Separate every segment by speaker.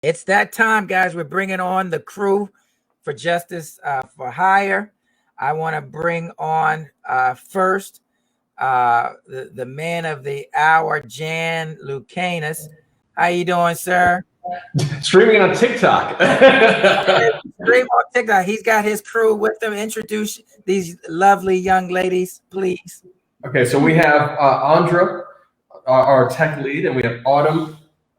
Speaker 1: It's that time, guys. We're bringing on the crew for Justice for Hire. I want to bring on first the man of the hour, Jan Lucanus. How you doing, sir?
Speaker 2: Streaming on TikTok.
Speaker 1: Stream on TikTok. He's got his crew with him. Introduce these lovely young ladies, please.
Speaker 2: Okay, so we have Andra, our tech lead, and we have Autumn,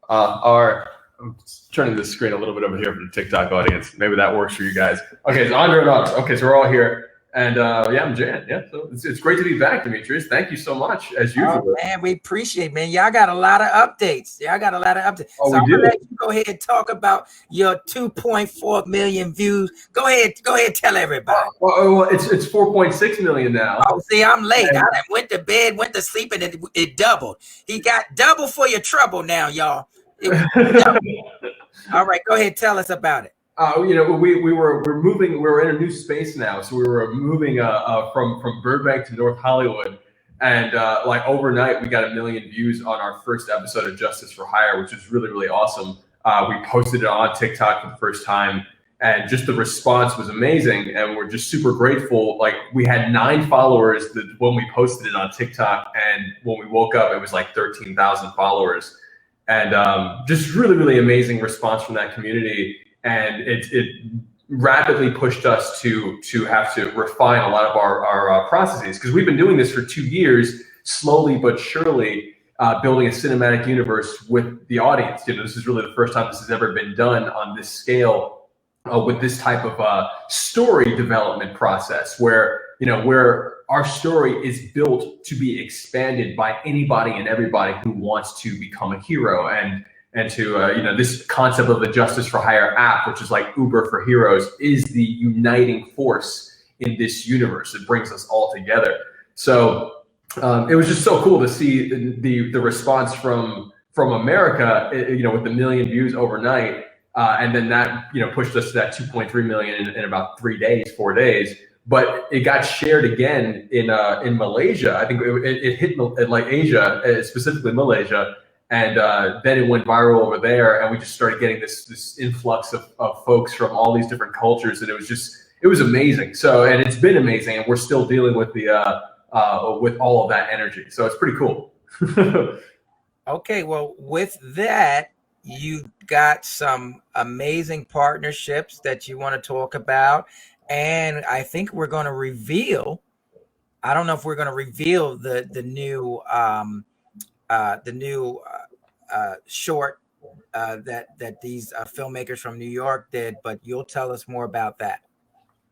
Speaker 2: I'm turning the screen a little bit over here for the TikTok audience. Maybe that works for you guys. Okay, so Andra and Autumn. Okay, so we're all here. And yeah, I'm Jan. Yeah, so it's great to be back, Demetrius. Thank you so much, as usual.
Speaker 1: Oh, man, we appreciate it, man. Y'all got a lot of updates.
Speaker 2: Oh,
Speaker 1: so
Speaker 2: we
Speaker 1: I'm
Speaker 2: do.
Speaker 1: gonna let you go ahead and talk about your 2.4 million views. Go ahead, tell everybody.
Speaker 2: Well, it's 4.6 million now.
Speaker 1: Oh, see, I'm late. I went to bed, went to sleep, and it doubled. He got double for your trouble now, y'all. All right, go ahead, tell us about it.
Speaker 2: We're moving. We're in a new space now, so we were moving from Burbank to North Hollywood, and like overnight, we got 1 million views on our first episode of Justice for Hire, which is really, really awesome. We posted it on TikTok for the first time, and just the response was amazing, and we're just super grateful. Like, we had 9 followers when we posted it on TikTok, and when we woke up, it was like 13,000 followers, and just really, really amazing response from that community. And it rapidly pushed us to have to refine a lot of our processes, because we've been doing this for 2 years, slowly but surely, building a cinematic universe with the audience. This is really the first time this has ever been done on this scale, with this type of story development process, where our story is built to be expanded by anybody and everybody who wants to become a hero, and to this concept of the Justice for Hire app, which is like Uber for heroes, is the uniting force in this universe. It brings us all together. So it was just so cool to see the response from America, with 1 million views overnight, and then that pushed us to that 2.3 million in about 4 days. But it got shared again in Malaysia. I think it hit like Asia, specifically Malaysia. And then it went viral over there, and we just started getting this influx of folks from all these different cultures, and it was amazing. So, and it's been amazing, and we're still dealing with with all of that energy. So it's pretty cool.
Speaker 1: Okay, well, with that, you've got some amazing partnerships that you want to talk about, and I think we're going to reveal. I don't know if we're going to reveal the new short that these filmmakers from New York did, but you'll tell us more about that.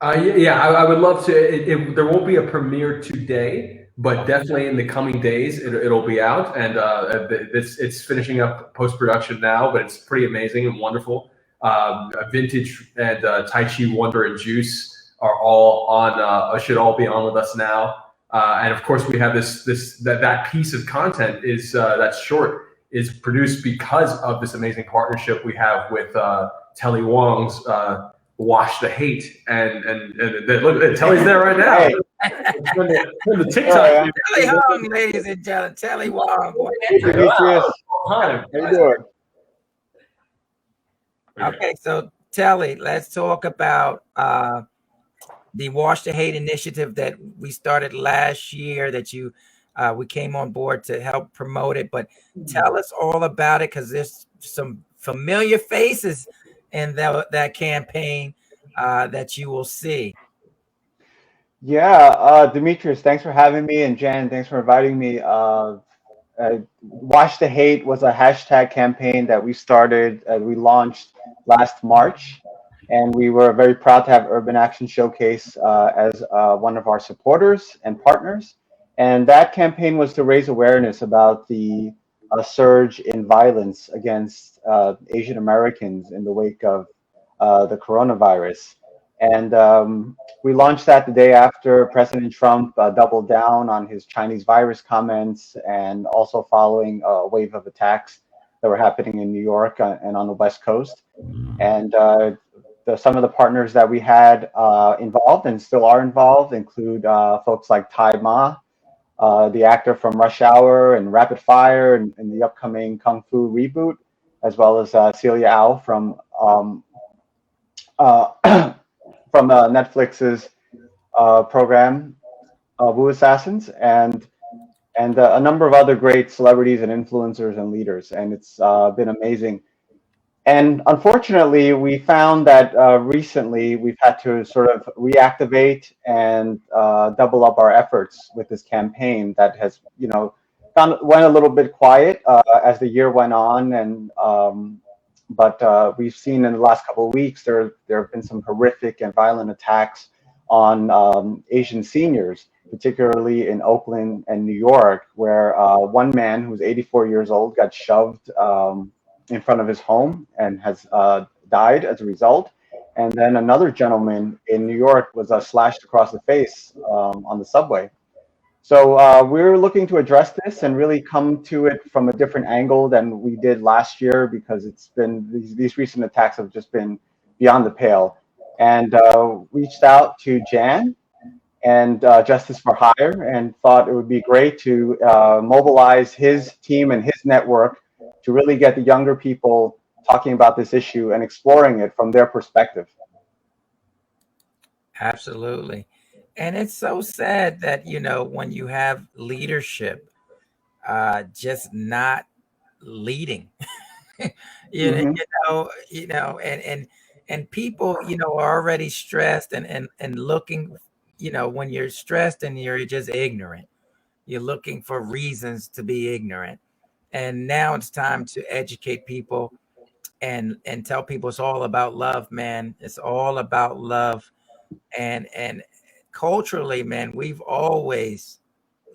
Speaker 2: I would love to. There won't be a premiere today, but definitely in the coming days, it'll be out, and it's finishing up post-production now, but it's pretty amazing and wonderful. Vintage and Tai Chi Wonder and Juice are all on, should all be on with us now. And of course, we have that piece of content is that short is produced because of this amazing partnership we have with Telly Wong's Wash the Hate, and look, Telly's there right now.
Speaker 1: Hey. the TikTok. Telly Wong, ladies and gentlemen, Telly Wong.
Speaker 3: Hey, Demetrius. How you doing?
Speaker 1: Okay, so Telly, let's talk about the Wash the Hate initiative that we started last year, that we came on board to help promote it. But tell us all about it, because there's some familiar faces in that campaign that you will see.
Speaker 3: Yeah, Demetrius, thanks for having me, and Jan, thanks for inviting me. Wash the Hate was a hashtag campaign that we started, we launched last March. And we were very proud to have Urban Action Showcase as one of our supporters and partners. And that campaign was to raise awareness about the surge in violence against Asian Americans in the wake of the coronavirus. And we launched that the day after President Trump doubled down on his Chinese virus comments, and also following a wave of attacks that were happening in New York and on the West Coast. And some of the partners that we had involved and still are involved include folks like Tai Ma, the actor from Rush Hour and Rapid Fire and the upcoming Kung Fu reboot, as well as Celia Au uh, from Netflix's program Wu Assassins, and a number of other great celebrities and influencers and leaders, and it's been amazing. And unfortunately, we found that recently we've had to sort of reactivate and double up our efforts with this campaign that has, went a little bit quiet as the year went on, and but we've seen in the last couple of weeks there have been some horrific and violent attacks on Asian seniors, particularly in Oakland and New York, where one man who's 84 years old got shoved in front of his home and has died as a result. And then another gentleman in New York was slashed across the face on the subway. So we're looking to address this and really come to it from a different angle than we did last year, because it's been these recent attacks have just been beyond the pale. And reached out to Jan and Justice for Hire, and thought it would be great to mobilize his team and his network to really get the younger people talking about this issue and exploring it from their perspective.
Speaker 1: Absolutely. And it's so sad that, when you have leadership just not leading, you know,
Speaker 3: Hmm.
Speaker 1: and people, are already stressed and looking, when you're stressed and you're just ignorant, you're looking for reasons to be ignorant. And now it's time to educate people and tell people it's all about love, man. It's all about love. And culturally, man, we've always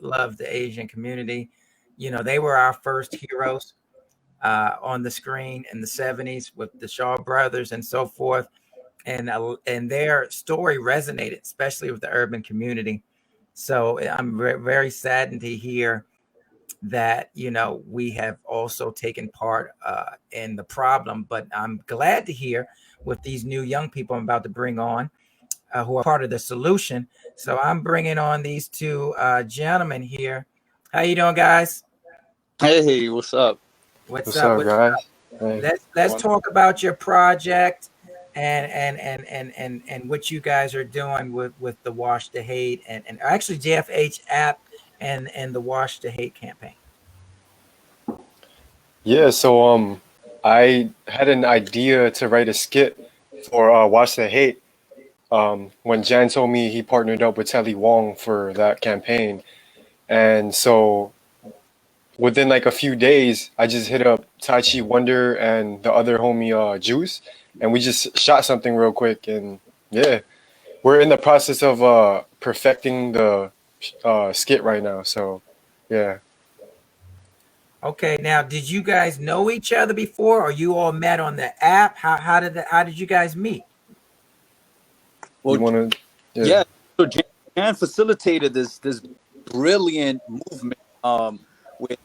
Speaker 1: loved the Asian community. They were our first heroes on the screen in the 70s with the Shaw brothers and so forth. And their story resonated, especially with the urban community. So I'm very saddened to hear that, we have also taken part in the problem. But I'm glad to hear with these new young people I'm about to bring on who are part of the solution. So I'm bringing on these two gentlemen here. How you doing, guys?
Speaker 4: Hey, what's up?
Speaker 1: What's
Speaker 5: What's
Speaker 1: up?
Speaker 5: up, guys? Hey.
Speaker 1: Let's talk about your project and what you guys are doing with the Wash the Hate and actually JFH app and the Wash the Hate campaign.
Speaker 5: Yeah, so I had an idea to write a skit for Watch the Hate. When Jan told me he partnered up with Telly Wong for that campaign. And so within like a few days, I just hit up Tai Chi Wonder and the other homie Juice, and we just shot something real quick. And yeah, we're in the process of perfecting the skit right now. So yeah.
Speaker 1: Okay, now did you guys know each other before, or you all met on the app? How did you guys meet?
Speaker 5: You
Speaker 4: Well,
Speaker 5: want to? Yeah.
Speaker 4: yeah. So Jan facilitated this brilliant movement with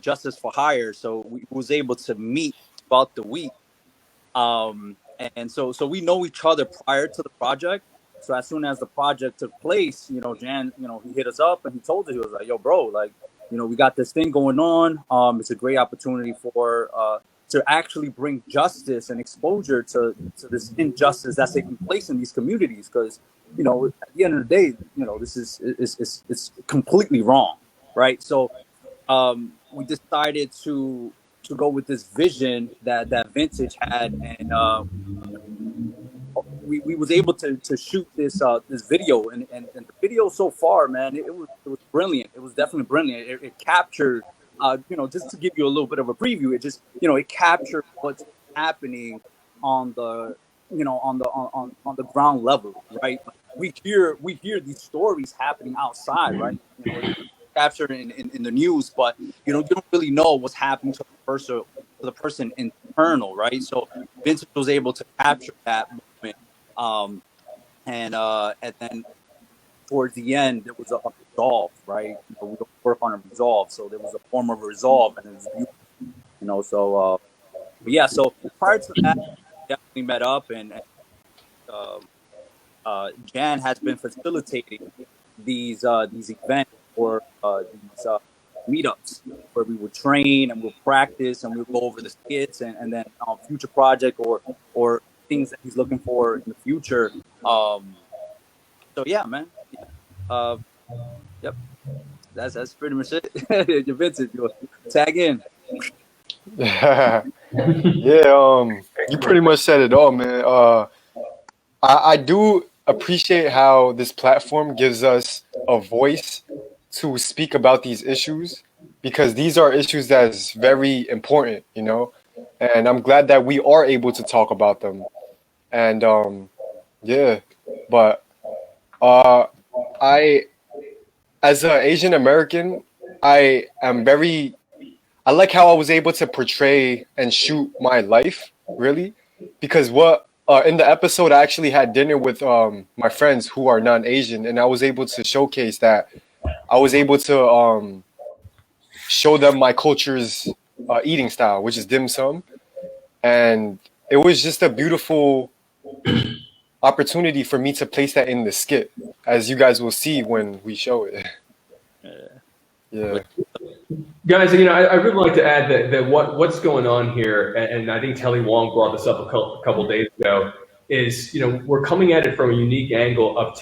Speaker 4: Justice for Hire. So we was able to meet throughout the week. And so we know each other prior to the project. So as soon as the project took place, Jan, he hit us up and he told us, he was like, "Yo, bro, like, we got this thing going on. It's a great opportunity for to actually bring justice and exposure to this injustice that's taking place in these communities. Because at the end of the day, this is it's completely wrong, right? So we decided to go with this vision that Vintage had, and we was able to shoot this video, and the video so far, man, it was brilliant. It was definitely brilliant. It captured, just to give you a little bit of a preview, it just it captured what's happening on the on the ground level, right? We hear these stories happening outside, right? Captured in the news, but you don't really know what's happening to the person internal, right? So Vincent was able to capture that moment, and then towards the end there was a resolve, right? We work on a resolve, so there was a form of resolve, and it was beautiful, So, but yeah, so prior to that, we definitely met up, and Jan has been facilitating these events for these meetups where we would train and we'll practice and we'll go over the skits and then future project or things that he's looking for in the future. So yeah, man. Yep. That's pretty much it. Vincent, you tag in.
Speaker 5: Yeah, you pretty much said it all, man. I do appreciate how this platform gives us a voice to speak about these issues, because these are issues that's very important, you know, and I'm glad that we are able to talk about them. And yeah, but I, as an Asian American, I am very, I like how I was able to portray and shoot my life, really, because what in the episode I actually had dinner with my friends who are non-Asian, and I was able to showcase that. I was able to show them my culture's eating style, which is dim sum, and it was just a beautiful opportunity for me to place that in the skit, as you guys will see when we show it. Yeah.
Speaker 2: Guys, I really like to add that what's going on here, and I think Telly Wong brought this up a couple days ago, is we're coming at it from a unique angle of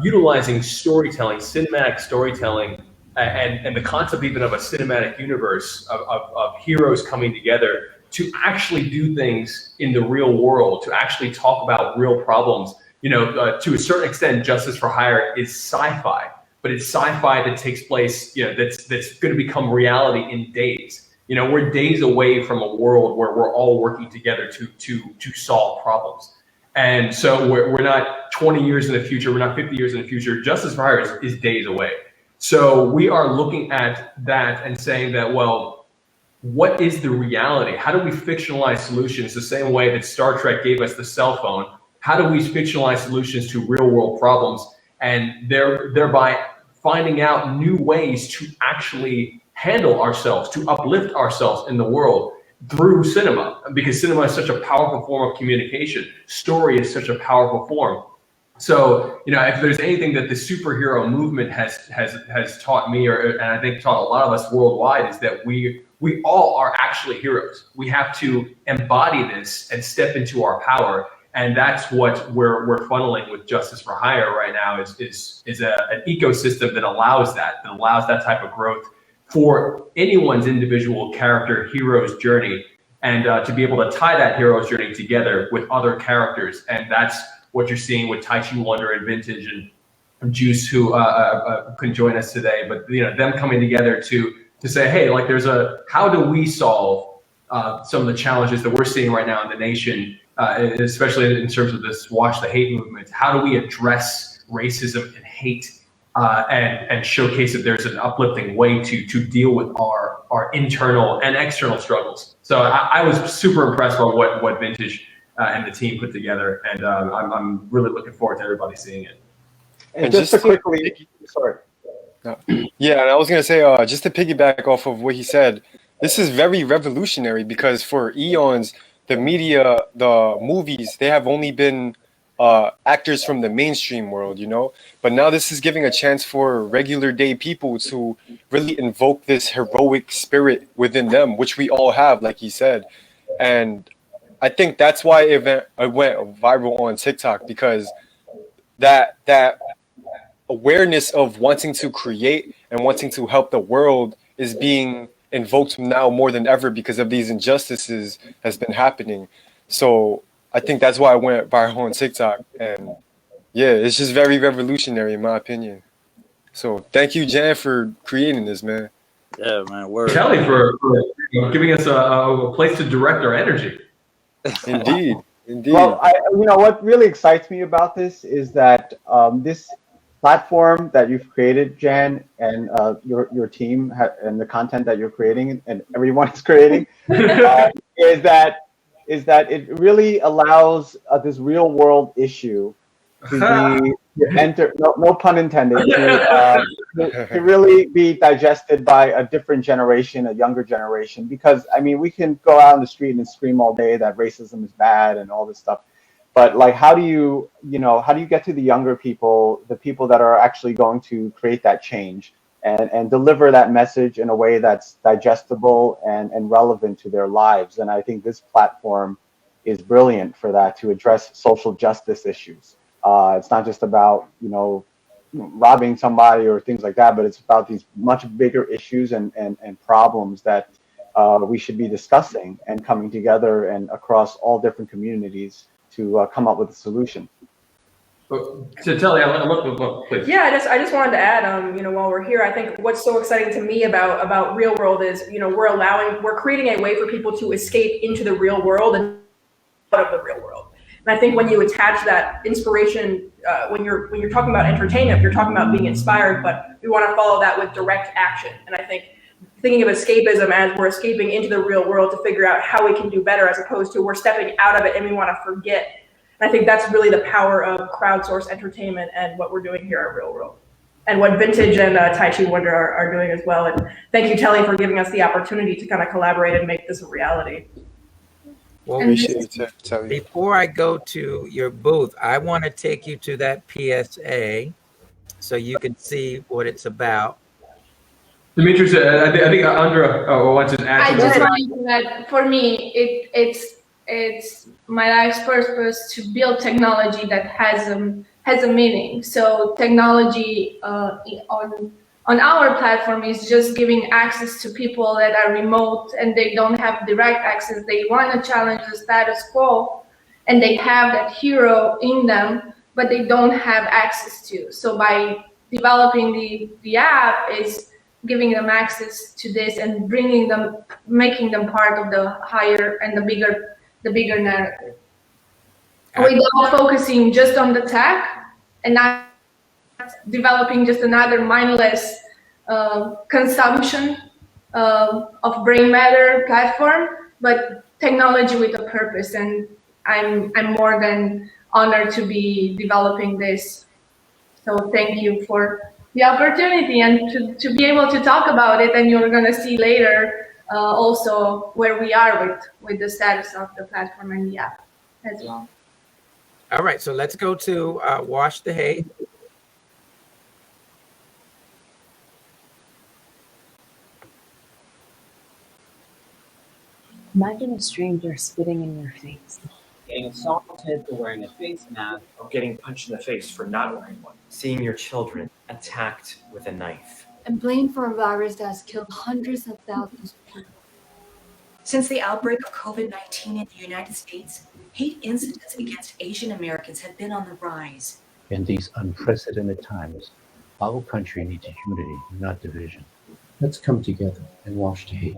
Speaker 2: utilizing storytelling, cinematic storytelling, and the concept even of a cinematic universe of heroes coming together to actually do things in the real world, to actually talk about real problems. To a certain extent, Justice for Hire is sci-fi, but it's sci-fi that takes place, that's going to become reality in days. We're days away from a world where we're all working together to solve problems. And so we're not 20 years in the future, we're not 50 years in the future. Justice for Hire is days away. So we are looking at that and saying that, well, what is the reality? How do we fictionalize solutions the same way that Star Trek gave us the cell phone? How do we fictionalize solutions to real world problems, and thereby finding out new ways to actually handle ourselves, to uplift ourselves in the world through cinema? Because cinema is such a powerful form of communication. Story is such a powerful form. So, if there's anything that the superhero movement has taught me, and I think taught a lot of us worldwide, is that we all are actually heroes. We have to embody this and step into our power. And that's what we're funneling with Justice for Hire right now is an ecosystem that allows that type of growth for anyone's individual character hero's journey, and to be able to tie that hero's journey together with other characters. And that's what you're seeing with Tai Chi Wonder and Vintage and Juice, who couldn't join us today, but them coming together to say, hey, like how do we solve some of the challenges that we're seeing right now in the nation, especially in terms of this Watch the Hate movement? How do we address racism and hate and showcase that there's an uplifting way to deal with our internal and external struggles? So I was super impressed by what Vintage and the team put together, and I'm really looking forward to everybody seeing it.
Speaker 3: And just to quickly, sorry.
Speaker 5: Yeah, and I was gonna say, just to piggyback off of what he said, this is very revolutionary, because for eons, the media, the movies, they have only been actors from the mainstream world, But now this is giving a chance for regular day people to really invoke this heroic spirit within them, which we all have, like he said. And I think that's why it went viral on TikTok, because that awareness of wanting to create and wanting to help the world is being invoked now more than ever because of these injustices that's been happening. So I think that's why I went viral on TikTok, and yeah, it's just very revolutionary in my opinion. So thank you, Jan, for creating this, man.
Speaker 4: Yeah, man. Word.
Speaker 2: Telly for giving us a place to direct our energy.
Speaker 5: Indeed.
Speaker 3: Well, what really excites me about this is that this platform that you've created, Jan, and your team and the content that you're creating and everyone is creating, is that it really allows this real world issue to be enter. No pun intended. To really be digested by a different generation, a younger generation. Because we can go out on the street and scream all day that racism is bad and all this stuff. But like, how do you get to the younger people, the people that are actually going to create that change? and deliver that message in a way that's digestible and relevant to their lives. And I think this platform is brilliant for that, to address social justice issues. It's not just about, robbing somebody or things like that, but it's about these much bigger issues and problems that we should be discussing and coming together and across all different communities to come up with a solution.
Speaker 2: So Telly, I love please.
Speaker 6: Yeah, I just wanted to add, while we're here, I think what's so exciting to me about ReelwUrld is, we're creating a way for people to escape into the real world and out of the real world. And I think when you attach that inspiration, when you're talking about entertainment, you're talking about being inspired, but we want to follow that with direct action. And I think thinking of escapism as we're escaping into the real world to figure out how we can do better, as opposed to we're stepping out of it and we want to forget. And I think that's really the power of crowdsourced entertainment and what we're doing here at ReelwUrld, and what Vintage and Tai Chi Wonder are doing as well. And thank you, Telly, for giving us the opportunity to kind of collaborate and make this a reality.
Speaker 1: Well,
Speaker 5: Appreciate it, Telly.
Speaker 1: before I go to your booth, I want to take you to that PSA so you can see what it's about.
Speaker 2: Demetrius, I think Andra wants to add.
Speaker 7: I just wanted to add, for me, it's my life's purpose to build technology that has a meaning. So technology on our platform is just giving access to people that are remote and they don't have direct access. They want to challenge the status quo and they have that hero in them, but they don't have access to. So by developing the app is giving them access to this and making them part of the higher and the bigger narrative. Without focusing just on the tech and not developing just another mindless consumption of brain matter platform, but technology with a purpose. And I'm more than honored to be developing this. So thank you for the opportunity and to be able to talk about it. And you're going to see later also where we are with the status of the platform and the app as well.
Speaker 1: All right, so let's go to Wash the Hate.
Speaker 8: Imagine a stranger spitting in your face.
Speaker 9: Getting assaulted for wearing a face mask,
Speaker 10: or getting punched in the face for not wearing one. Seeing your children attacked with a knife.
Speaker 11: And blamed for a virus that has killed hundreds of thousands of people.
Speaker 12: Since the outbreak of COVID-19 in the United States, hate incidents against Asian Americans have been on the rise.
Speaker 13: In these unprecedented times, our country needs unity, not division. Let's come together and wash the hate.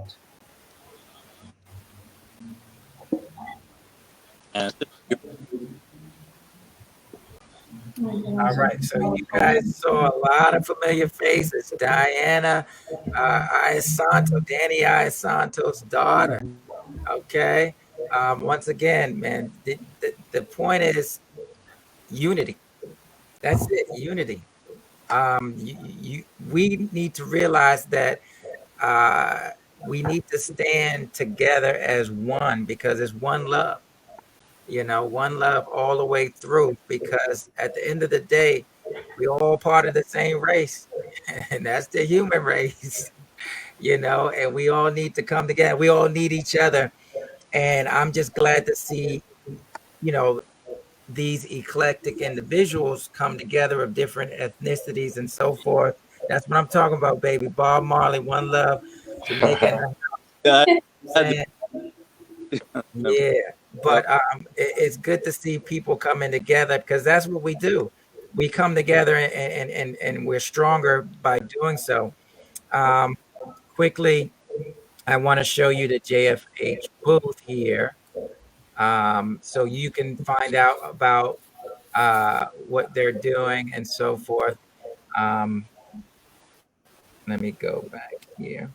Speaker 1: All right, so you guys saw a lot of familiar faces. Diana Iasanto, Danny Iasanto's daughter. Okay. Once again, man, the point is unity. That's it, unity. We need to realize that we need to stand together as one, because it's one love. One love all the way through, because at the end of the day, we all part of the same race, and that's the human race, and we all need to come together. We all need each other. And I'm just glad to see, these eclectic individuals come together of different ethnicities and so forth. That's what I'm talking about, baby. Bob Marley, one love, Jamaican. Yeah. But it's good to see people coming together, because that's what we do. We come together and we're stronger by doing so. Quickly, I want to show you the JFH booth here, so you can find out about what they're doing and so forth. Let me go back here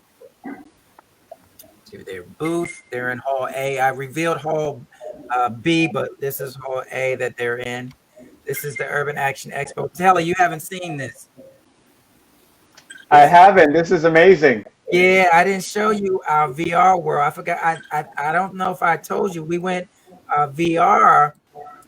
Speaker 1: to their booth. They're in Hall A. I revealed Hall B, but this is Hall A that they're in. This is the Urban Action Expo. Telly, you haven't seen this.
Speaker 3: I haven't. This is amazing.
Speaker 1: Yeah, I didn't show you our VR world. I forgot. I don't know if I told you. We went VR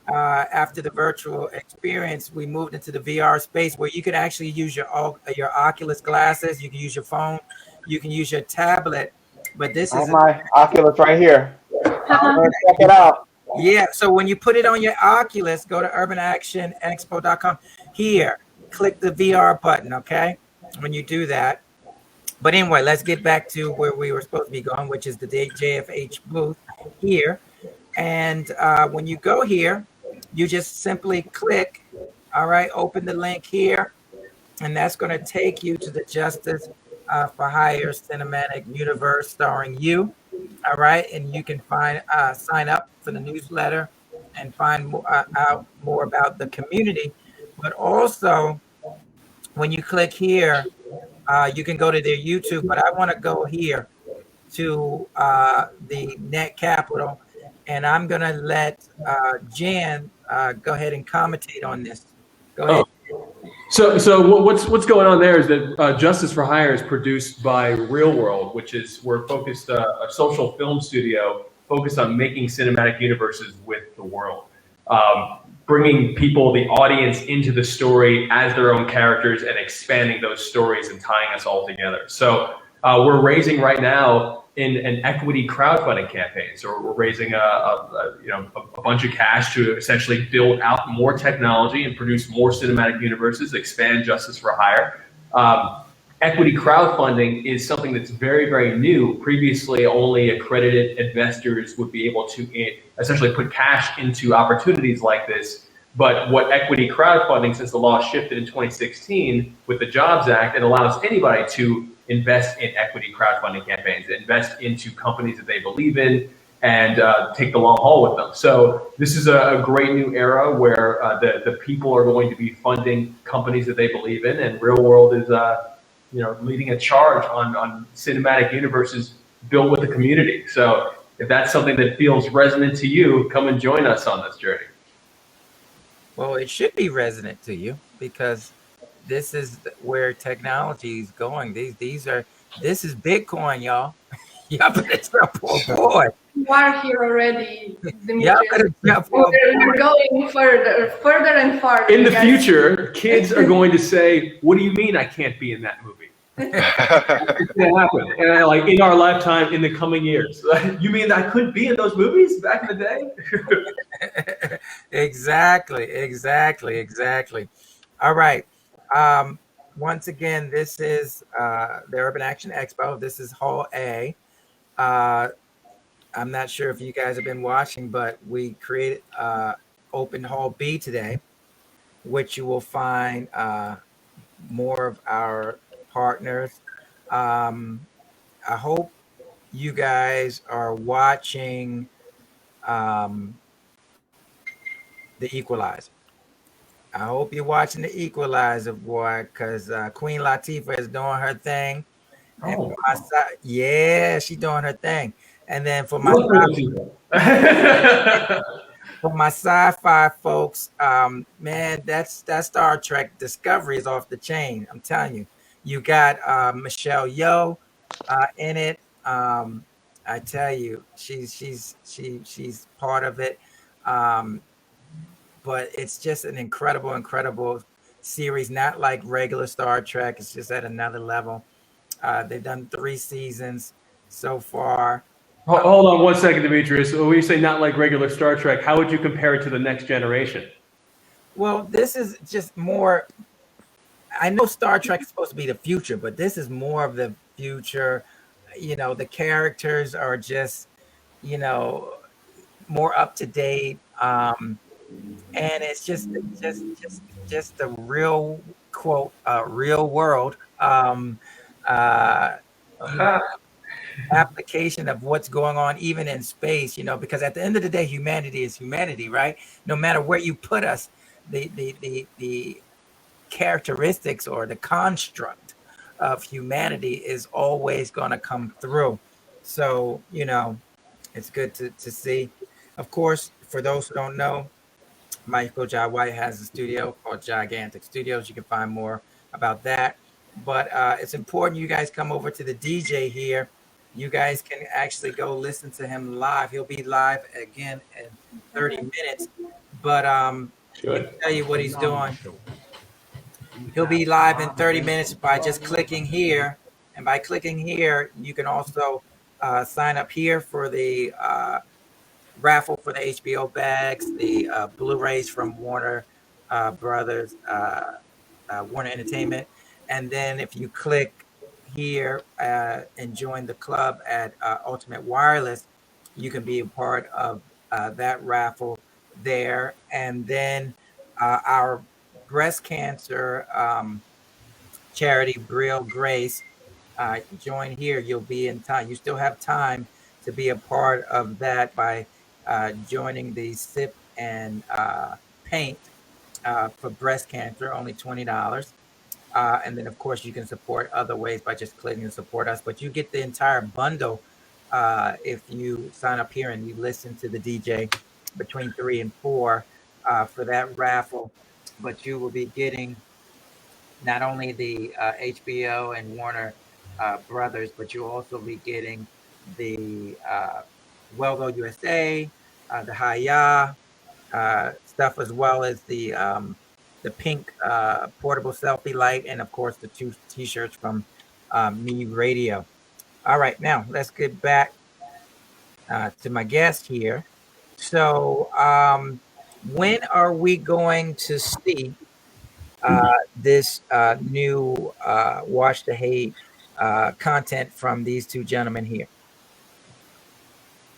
Speaker 1: after the virtual experience, we moved into the VR space where you could actually use your Oculus glasses. You can use your phone. You can use your tablet. But this
Speaker 3: I
Speaker 1: is
Speaker 3: have my Oculus right here. I'm gonna check it out.
Speaker 1: yeah. So when you put it on your Oculus, go to urbanactionexpo.com. Here, click the VR button. Okay. When you do that. But anyway, let's get back to where we were supposed to be going, which is the JFH booth here. And when you go here, you just simply click, all right, open the link here, and that's going to take you to the Justice for Hire cinematic universe starring you, all right, and you can sign up for the newsletter and find out more about the community. But also, when you click here, you can go to their YouTube, but I want to go here to the net capital, and I'm going to let Jan go ahead and commentate on this. Go ahead.
Speaker 2: So what's going on there is that Justice for Hire is produced by ReelwUrld, we're focused a social film studio focused on making cinematic universes with the world, bringing people, the audience, into the story as their own characters and expanding those stories and tying us all together. So we're raising right now in an equity crowdfunding campaign. So we're raising a bunch of cash to essentially build out more technology and produce more cinematic universes, expand Justice for Hire. Equity crowdfunding is something that's very, very new. Previously, only accredited investors would be able to essentially put cash into opportunities like this. But what equity crowdfunding, since the law shifted in 2016 with the Jobs Act, it allows anybody to invest in equity crowdfunding campaigns, invest into companies that they believe in, and take the long haul with them. So this is a great new era where the people are going to be funding companies that they believe in, and ReelwUrld is leading a charge on cinematic universes built with the community. So if that's something that feels resonant to you, come and join us on this journey.
Speaker 1: Well, it should be resonant to you because this is where technology is going. This is Bitcoin, y'all. Y'all better jump on board.
Speaker 7: You are here already,
Speaker 1: Y'all better jump on board.
Speaker 7: We're going further and farther.
Speaker 2: In the future, kids are going to say, "What do you mean I can't be in that movie?" It's gonna happen, and like in our lifetime, in the coming years. You mean I couldn't be in those movies back in the day?
Speaker 1: Exactly. All right. Once again, this is the Urban Action Expo. This is Hall A. I'm not sure if you guys have been watching, but we created Open Hall B today, which you will find more of our partners. I hope you guys are watching The Equalizer. I hope you're watching The Equalizer, boy, because Queen Latifah is doing her thing. And for my side, yeah, she's doing her thing. And then for my sci-fi folks, man, that's Star Trek Discovery is off the chain. I'm telling you. You got Michelle Yeoh in it. I tell you, she's part of it. But it's just an incredible series, not like regular Star Trek. It's just at another level. They've done 3 seasons so far.
Speaker 2: Hold on 1 second, Demetrius. When you say not like regular Star Trek, how would you compare it to the Next Generation?
Speaker 1: Well, this is just more. I know Star Trek is supposed to be the future, but this is more of the future. The characters are just, more up to date. And it's just the real quote, real world application of what's going on even in space, because at the end of the day, humanity is humanity, right? No matter where you put us, the characteristics or the construct of humanity is always going to come through. So, it's good to see. Of course, for those who don't know, Michael Jai White has a studio called Gigantic Studios. You can find more about that. But it's important you guys come over to the DJ here. You guys can actually go listen to him live. He'll be live again in 30 minutes. but he'll tell you what he's doing. He'll be live in 30 minutes by just clicking here. And by clicking here, you can also sign up here for the raffle for the HBO bags, the Blu-rays from Warner Brothers, Warner Entertainment. And then if you click here and join the club at Ultimate Wireless, you can be a part of that raffle there. And then our breast cancer charity, Brill Grace, join here. You'll be in time. You still have time to be a part of that by joining the Sip and Paint for breast cancer, only $20. And then, of course, you can support other ways by just clicking and support us. But you get the entire bundle if you sign up here and you listen to the DJ between 3 and 4 for that raffle. But you will be getting not only the HBO and Warner Brothers, but you'll also be getting the Wellgo USA, the Hiya stuff, as well as the pink portable selfie light, and of course the 2 T-shirts from Me Radio. All right, now let's get back to my guest here. So, when are we going to see this new Watch the Hate content from these 2 gentlemen here?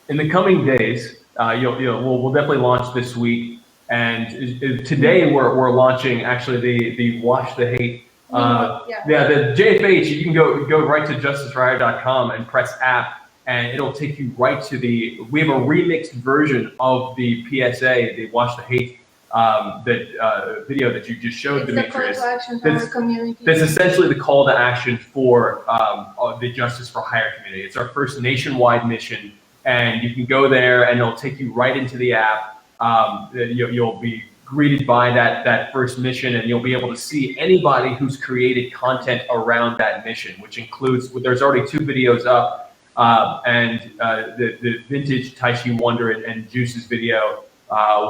Speaker 2: In the coming days, we'll definitely launch this week. And today we're launching actually the Watch the Hate. The JFH. You can go right to justiceforhire.com and press app, and it'll take you right to we have a remixed version of the PSA, the Watch the Hate video that you just showed, Demetrius. That's essentially the call to action for the Justice for Hire community. It's our first nationwide mission, and you can go there and it'll take you right into the app. You'll be greeted by that first mission, and you'll be able to see anybody who's created content around that mission, which includes, there's already 2 videos up, and the vintage Tai Chi Wonder and Juice's video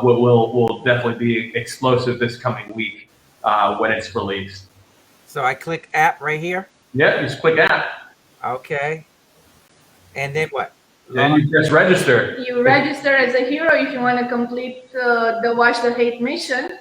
Speaker 2: will definitely be explosive this coming week when it's released.
Speaker 1: So I click app right here?
Speaker 2: Yeah, just click app.
Speaker 1: Okay. And then what?
Speaker 2: Then you just register.
Speaker 7: You register as a hero if you want to complete the Watch the Hate mission.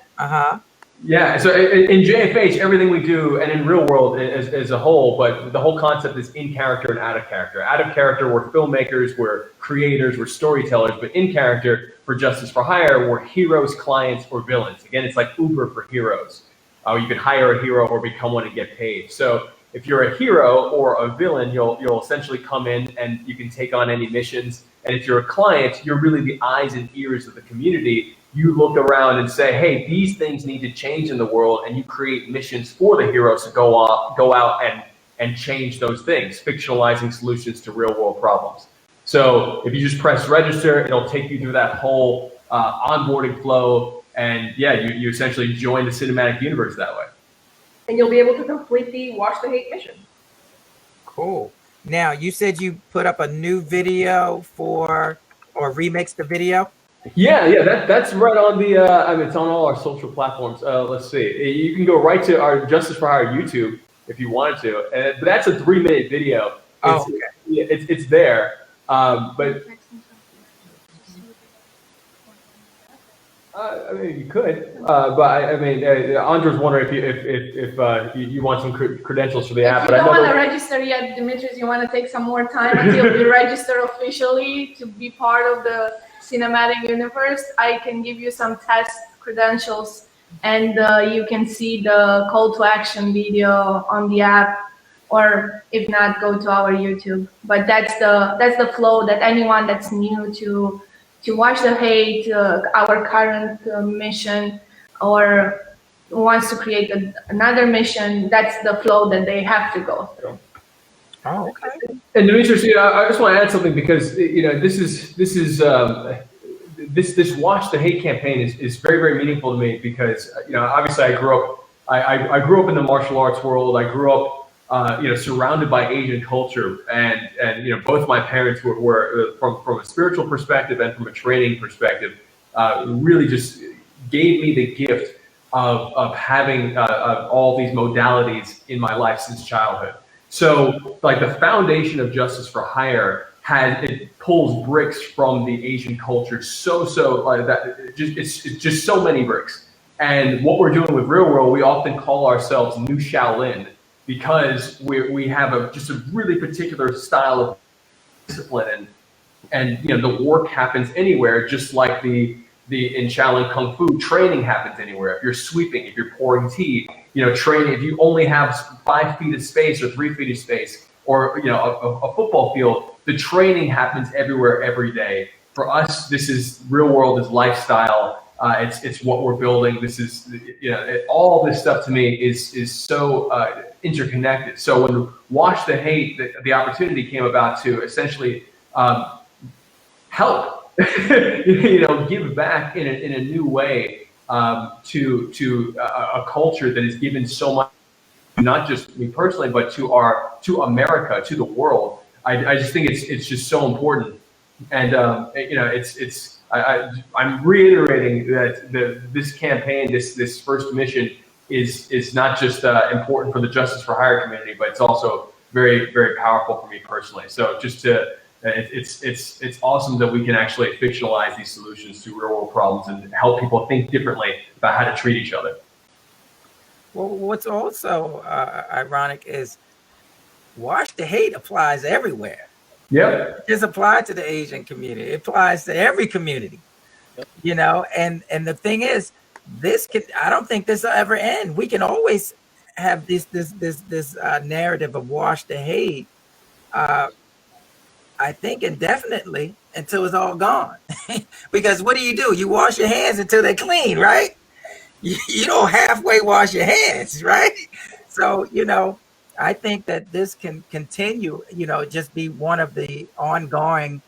Speaker 2: Yeah, so in JFH, everything we do, and in ReelwUrld as a whole, but the whole concept is in character and out of character. Out of character, we're filmmakers, we're creators, we're storytellers, but in character, for Justice for Hire, we're heroes, clients, or villains. Again, it's like Uber for heroes. You can hire a hero or become one and get paid. So if you're a hero or a villain, you'll essentially come in and you can take on any missions. And if you're a client, you're really the eyes and ears of the community. You look around and say, hey, these things need to change in the world, and you create missions for the heroes to go out and change those things, fictionalizing solutions to real world problems. So if you just press register, it'll take you through that whole onboarding flow, and yeah, you essentially join the cinematic universe that way.
Speaker 6: And you'll be able to complete the Watch the Hate mission.
Speaker 1: Cool. Now, you said you put up a new video or remixed the video?
Speaker 2: Yeah, that's right on the, it's on all our social platforms. Let's see. You can go right to our Justice for Hire YouTube if you wanted to. But that's a 3-minute video. It's there. But I mean, you could. But I mean, Andre's wondering if you want some credentials for the app.
Speaker 7: If you don't want to register yet, Demetrius, you want to take some more time until you register officially to be part of the cinematic universe. I can give you some test credentials, and you can see the call to action video on the app, or if not, go to our YouTube. But that's the flow that anyone that's new to Watch the Hate, our current mission, or wants to create another mission, that's the flow that they have to go through.
Speaker 1: Oh, okay.
Speaker 2: And Demetrius, I just want to add something, because this Watch the Hate campaign is very, very meaningful to me, because obviously I grew up in the martial arts world. I grew up surrounded by Asian culture, and both my parents were from a spiritual perspective and from a training perspective, really just gave me the gift of having of all these modalities in my life since childhood. So like the foundation of Justice for Hire it pulls bricks from the Asian culture so like that it's just so many bricks. And what we're doing with ReelwUrld, we often call ourselves New Shaolin because we have just a really particular style of discipline, and you know the work happens anywhere, just like the in Shaolin Kung Fu, training happens anywhere. If you're sweeping, if you're pouring tea, you know, training. If you only have 5 feet of space or 3 feet of space, or you know, a football field, the training happens everywhere, every day. For us, this is ReelwUrld is lifestyle. It's what we're building. This is, you know, all this stuff to me is so interconnected. So when Wash the Hate, the opportunity came about to essentially help, you know, give back in a new way to a culture that has given so much, not just me personally, but to America, to the world. I just think it's just so important, and you know, I'm reiterating that this campaign, this first mission, is not just important for the Justice for Hire community, but it's also very, very powerful for me personally. So just to it's awesome that we can actually fictionalize these solutions to real world problems and help people think differently about how to treat each other.
Speaker 1: Well, what's also ironic is Wash the Hate applies everywhere.
Speaker 2: Yeah.
Speaker 1: It just applies to the Asian community. It applies to every community. Yep. You know, and the thing is, I don't think this will ever end. We can always have this narrative of Wash the Hate. I think indefinitely until it's all gone. Because what do? You wash your hands until they're clean, right? You don't halfway wash your hands, right? So, you know, I think that this can continue, you know, just be one of the ongoing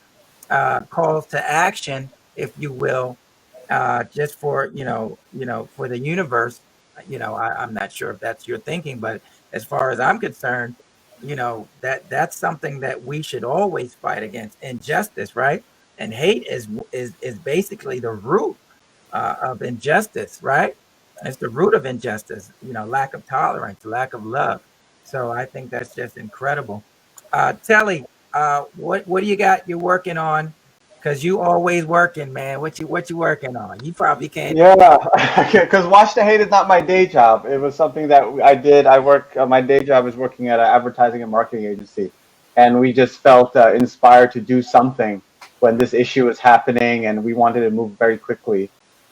Speaker 1: calls to action, if you will, just for, you know, for the universe. You know, I'm not sure if that's your thinking, but as far as I'm concerned, you know, that's something that we should always fight against. Injustice, right? And hate is basically the root of injustice, right? It's the root of injustice, you know, lack of tolerance, lack of love. So I think that's just incredible. Telly, what do you got you're working on? Because you always working, man. What you working on? You probably can't.
Speaker 3: Yeah, because Watch the Hate is not my day job. It was something that I did. I work. My day job is working at an advertising and marketing agency, and we just felt inspired to do something when this issue was happening, and we wanted to move very quickly.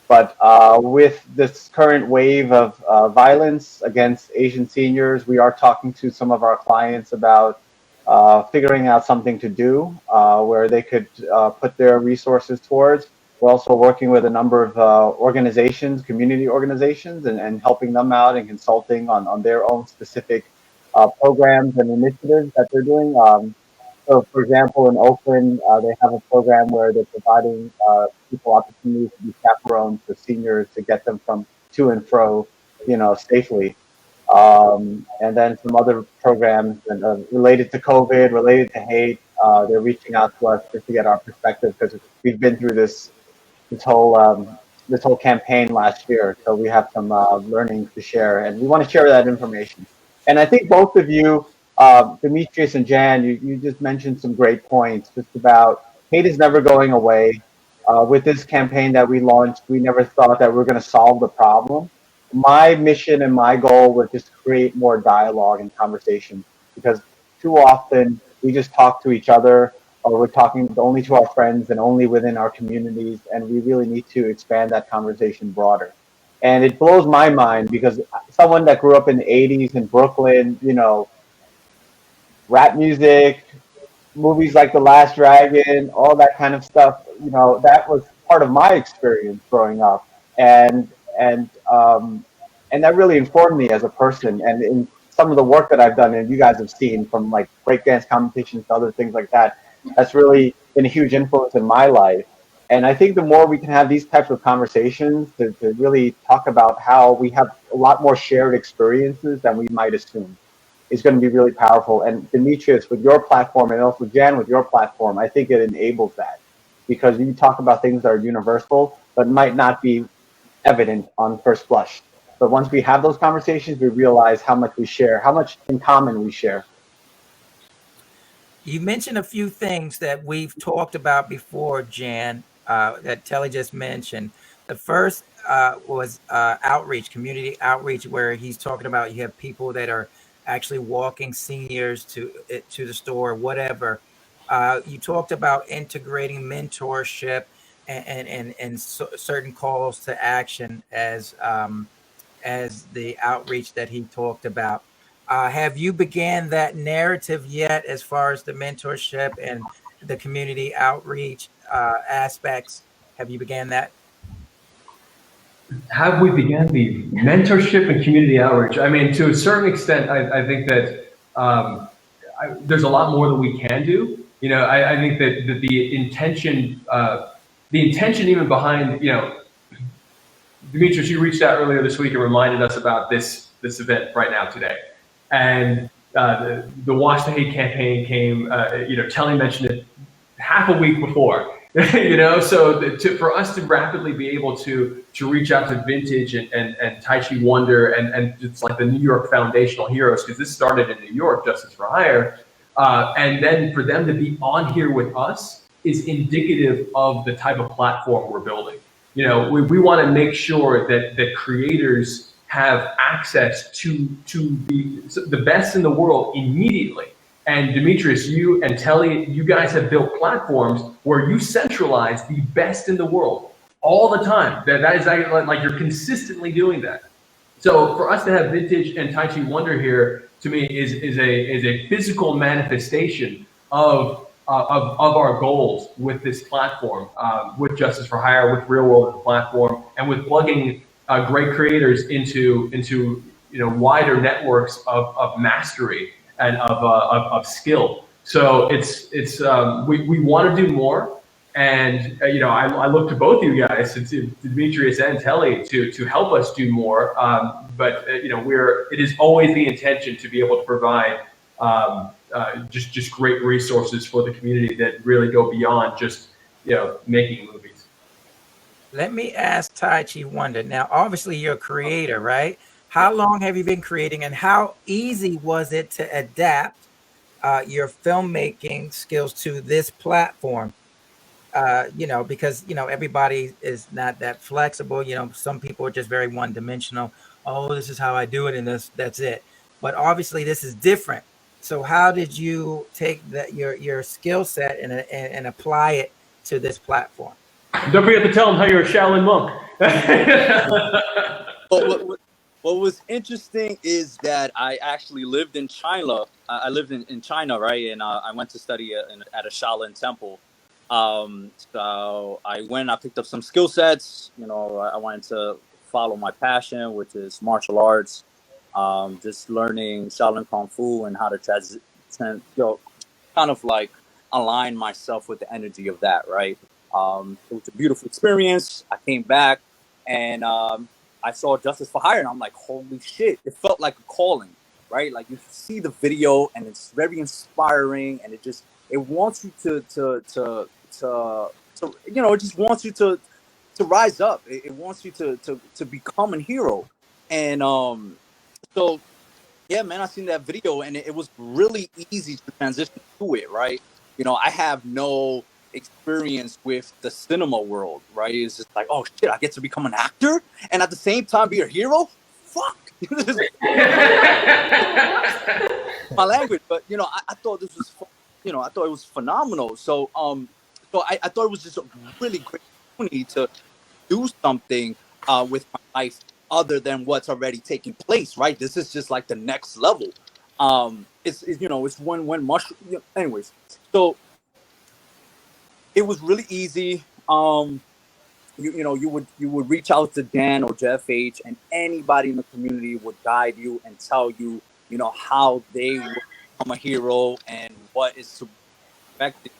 Speaker 3: But with this current wave of violence against Asian seniors, we are talking to some of our clients about figuring out something to do where they could put their resources towards. We're also working with a number of organizations, community organizations, and helping them out and consulting on their own specific programs and initiatives that they're doing. So, for example, in Oakland, they have a program where they're providing people opportunities to be chaperones for seniors to get them from to and fro, you know, safely. And then some other programs related to COVID, related to hate. They're reaching out to us just to get our perspective because we've been through this whole campaign last year, so we have some learning to share, and we want to share that information. And I think both of you, Demetrius and Jan, you just mentioned some great points just about hate is never going away. With this campaign that we launched, we never thought that we were going to solve the problem. My mission and my goal was just create more dialogue and conversation, because too often we just talk to each other, or we're talking only to our friends and only within our communities, and we really need to expand that conversation broader. And it blows my mind because someone that grew up in the 80s in Brooklyn, you know, rap music, movies like The Last Dragon, all that kind of stuff, you know, that was part of my experience growing up. And that really informed me as a person. And in some of the work that I've done, and you guys have seen, from like breakdance competitions to other things like that, that's really been a huge influence in my life. And I think the more we can have these types of conversations to really talk about how we have a lot more shared experiences than we might assume, is going to be really powerful. And Demetrius, with your platform, and also Jan with your platform, I think it enables that, because you talk about things that are universal, but might not be evident on first blush. But once we have those conversations, we realize how much we share, how much in common we share.
Speaker 1: You mentioned a few things that we've talked about before, Jan, that Telly just mentioned. The first was outreach, community outreach, where he's talking about you have people that are actually walking seniors to the store, whatever. You talked about integrating mentorship and certain calls to action as the outreach that he talked about. Have you began that narrative yet as far as the mentorship and the community outreach aspects? Have you began that?
Speaker 2: Have we began the mentorship and community outreach? I mean, to a certain extent, I think that there's a lot more that we can do. You know, I think that the intention even behind, you know, Demetrius, you reached out earlier this week and reminded us about this event right now today. And the Wash the Hate campaign came, you know, Telly mentioned it half a week before. You know, so for us to rapidly be able to reach out to Vintage and Tai Chi Wonder and it's like the New York foundational heroes, because this started in New York, Justice for Hire, and then for them to be on here with us is indicative of the type of platform we're building. You know, we want to make sure that creators have access to the best in the world immediately. And Demetrius, you and Telly, you guys have built platforms where you centralize the best in the world all the time. That is like you're consistently doing that. So for us to have Vintage and Tai Chi Wonder here, to me, is a physical manifestation of our goals with this platform, with Justice for Hire, with ReelwUrld as a platform, and with plugging great creators into you know wider networks of mastery and of skill. So we want to do more, and you know I look to both of you guys, to Demetrius and Telly, to help us do more. But you know it is always the intention to be able to provide just great resources for the community that really go beyond just making movies.
Speaker 1: Let me ask Tai Chi Wonder. Now, obviously, you're a creator, right? How long have you been creating, and how easy was it to adapt your filmmaking skills to this platform? You know, because everybody is not that flexible. You know, some people are just very one-dimensional. Oh, this is how I do it, and that's it. But obviously, this is different. So, how did you take that your skill set and apply it to this platform?
Speaker 2: Don't forget to tell them how you're a Shaolin monk.
Speaker 4: What was interesting is that I actually lived in China. I lived in China, right? And I went to study at a Shaolin temple. So I picked up some skill sets. You know, I wanted to follow my passion, which is martial arts. Just learning Shaolin Kung Fu and how to kind of like align myself with the energy of that, right? It was a beautiful experience. I came back and I saw Justice for Hire, and I'm like, holy shit! It felt like a calling, right? Like you see the video, and it's very inspiring, and it wants you to it just wants you to rise up. It wants you to become a hero, and so yeah, man, I seen that video, and it was really easy to transition to it, right? You know, I have no experience with the cinema world, right? It's just like, oh shit, I get to become an actor and at the same time be a hero? Fuck. My language, but I thought this was, I thought it was phenomenal. So, so I thought it was just a really great opportunity to do something with my life other than what's already taking place, right? This is just like the next level. It's when mushroom. Anyways, so it was really easy. You would reach out to Dan or Jeff H, and anybody in the community would guide you and tell you, how they would become a hero and what is expected,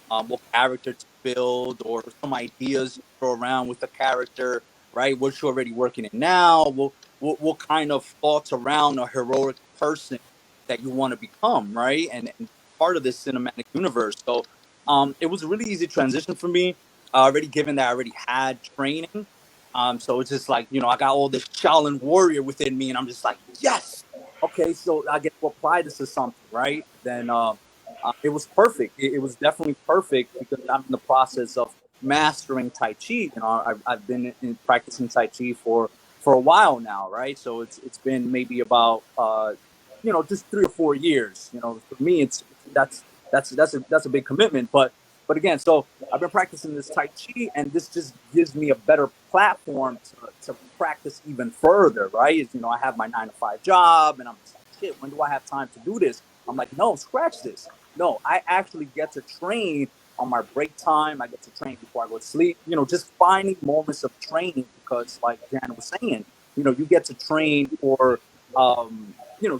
Speaker 4: what character to build, or some ideas you throw around with the character, right? What you're already working in now, what kind of thoughts around a heroic person that you want to become, right? And part of this cinematic universe. So it was a really easy transition for me, already given that I already had training So it's just like, I got all this Shaolin warrior within me, and I'm just like, yes, okay, so I get to apply this to something, right? Then it was perfect. It was definitely perfect because I'm in the process of mastering Tai Chi. I've been practicing Tai Chi for a while now, right? So it's been maybe about just 3 or 4 years. For me, that's a big commitment, but again, so I've been practicing this Tai Chi, and this just gives me a better platform to practice even further, right? I have my 9 to 5 job, and I'm just like, shit, when do I have time to do this? I'm like, no, scratch this. No, I actually get to train on my break time. I get to train before I go to sleep. Just finding moments of training because, like Jan was saying, you get to train for,